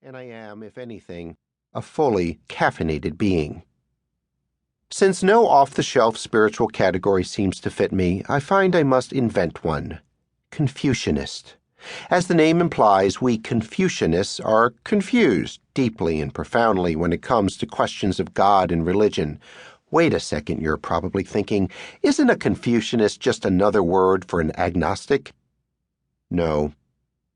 and I am, if anything, a fully caffeinated being. Since no off-the-shelf spiritual category seems to fit me, I find I must invent one. Confucianist. As the name implies, we Confucianists are confused deeply and profoundly when it comes to questions of God and religion. Wait a second, you're probably thinking, isn't a Confucianist just another word for an agnostic? No.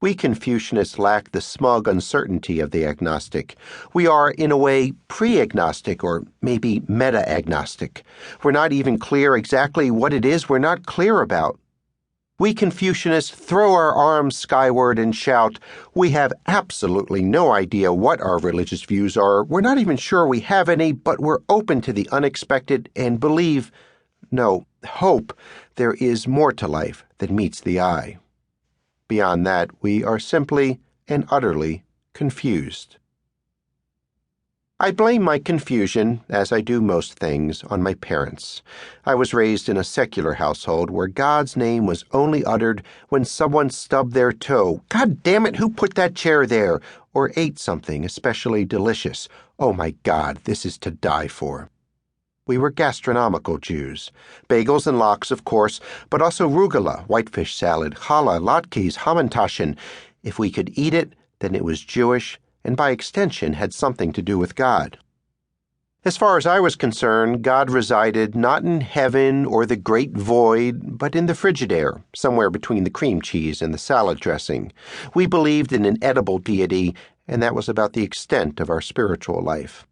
We Confucianists lack the smug uncertainty of the agnostic. We are, in a way, pre-agnostic or maybe meta-agnostic. We're not even clear exactly what it is we're not clear about. We Confucianists throw our arms skyward and shout, we have absolutely no idea what our religious views are. We're not even sure we have any, but we're open to the unexpected and hope there is more to life than meets the eye. Beyond that, we are simply and utterly confused. I blame my confusion, as I do most things, on my parents. I was raised in a secular household where God's name was only uttered when someone stubbed their toe. God damn it, who put that chair there? Or ate something especially delicious. Oh my God, this is to die for. We were gastronomical Jews. Bagels and lox, of course, but also rugula, whitefish salad, challah, latkes, hamantaschen. If we could eat it, then it was Jewish, and by extension had something to do with God. As far as I was concerned, God resided not in heaven or the great void, but in the Frigidaire, somewhere between the cream cheese and the salad dressing. We believed in an edible deity, and that was about the extent of our spiritual life.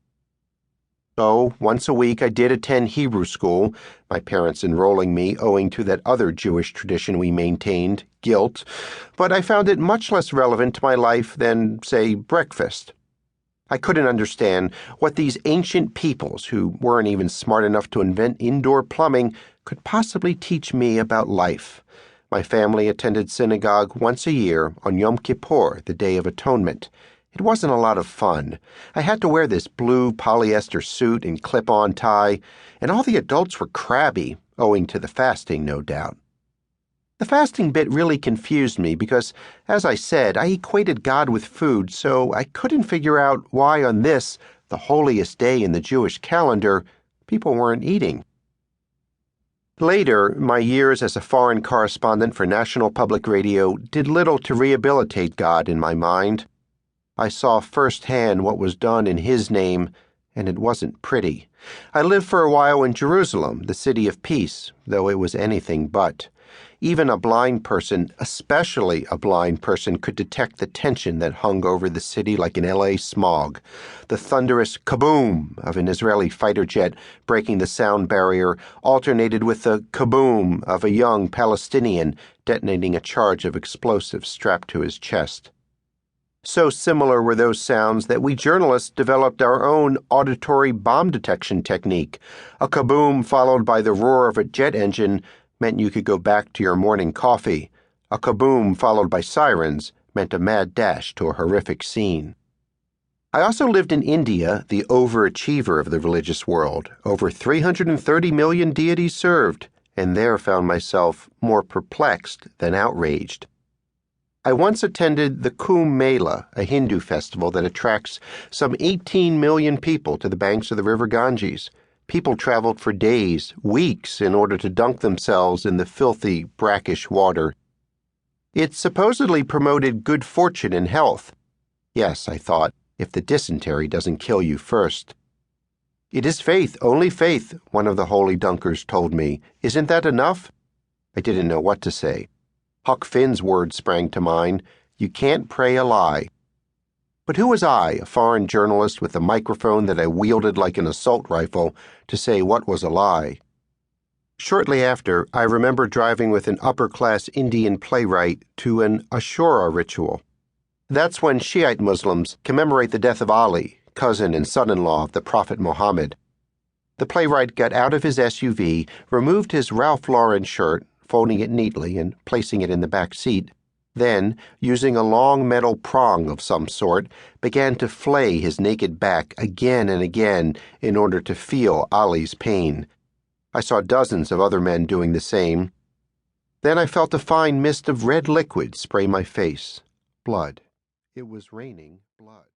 So, once a week I did attend Hebrew school, my parents enrolling me owing to that other Jewish tradition we maintained, guilt, but I found it much less relevant to my life than, say, breakfast. I couldn't understand what these ancient peoples, who weren't even smart enough to invent indoor plumbing, could possibly teach me about life. My family attended synagogue once a year on Yom Kippur, the Day of Atonement. It wasn't a lot of fun. I had to wear this blue polyester suit and clip-on tie, and all the adults were crabby, owing to the fasting, no doubt. The fasting bit really confused me because, as I said, I equated God with food, so I couldn't figure out why on this, the holiest day in the Jewish calendar, people weren't eating. Later, my years as a foreign correspondent for National Public Radio did little to rehabilitate God in my mind. I saw firsthand what was done in His name, and it wasn't pretty. I lived for a while in Jerusalem, the city of peace, though it was anything but. Even a blind person, especially a blind person, could detect the tension that hung over the city like an LA smog. The thunderous kaboom of an Israeli fighter jet breaking the sound barrier alternated with the kaboom of a young Palestinian detonating a charge of explosives strapped to his chest. So similar were those sounds that we journalists developed our own auditory bomb detection technique. A kaboom followed by the roar of a jet engine meant you could go back to your morning coffee. A kaboom followed by sirens meant a mad dash to a horrific scene. I also lived in India, the overachiever of the religious world. Over 330 million deities served, and there found myself more perplexed than outraged. I once attended the Kumbh Mela, a Hindu festival that attracts some 18 million people to the banks of the river Ganges. People traveled for days, weeks, in order to dunk themselves in the filthy, brackish water. It supposedly promoted good fortune and health. Yes, I thought, if the dysentery doesn't kill you first. It is faith, only faith, one of the holy dunkers told me. Isn't that enough? I didn't know what to say. Huck Finn's words sprang to mind, you can't pray a lie. But who was I, a foreign journalist with a microphone that I wielded like an assault rifle, to say what was a lie? Shortly after, I remember driving with an upper-class Indian playwright to an Ashura ritual. That's when Shiite Muslims commemorate the death of Ali, cousin and son-in-law of the Prophet Muhammad. The playwright got out of his SUV, removed his Ralph Lauren shirt, folding it neatly and placing it in the back seat, then, using a long metal prong of some sort, began to flay his naked back again and again in order to feel Ali's pain. I saw dozens of other men doing the same. Then I felt a fine mist of red liquid spray my face. Blood. It was raining blood.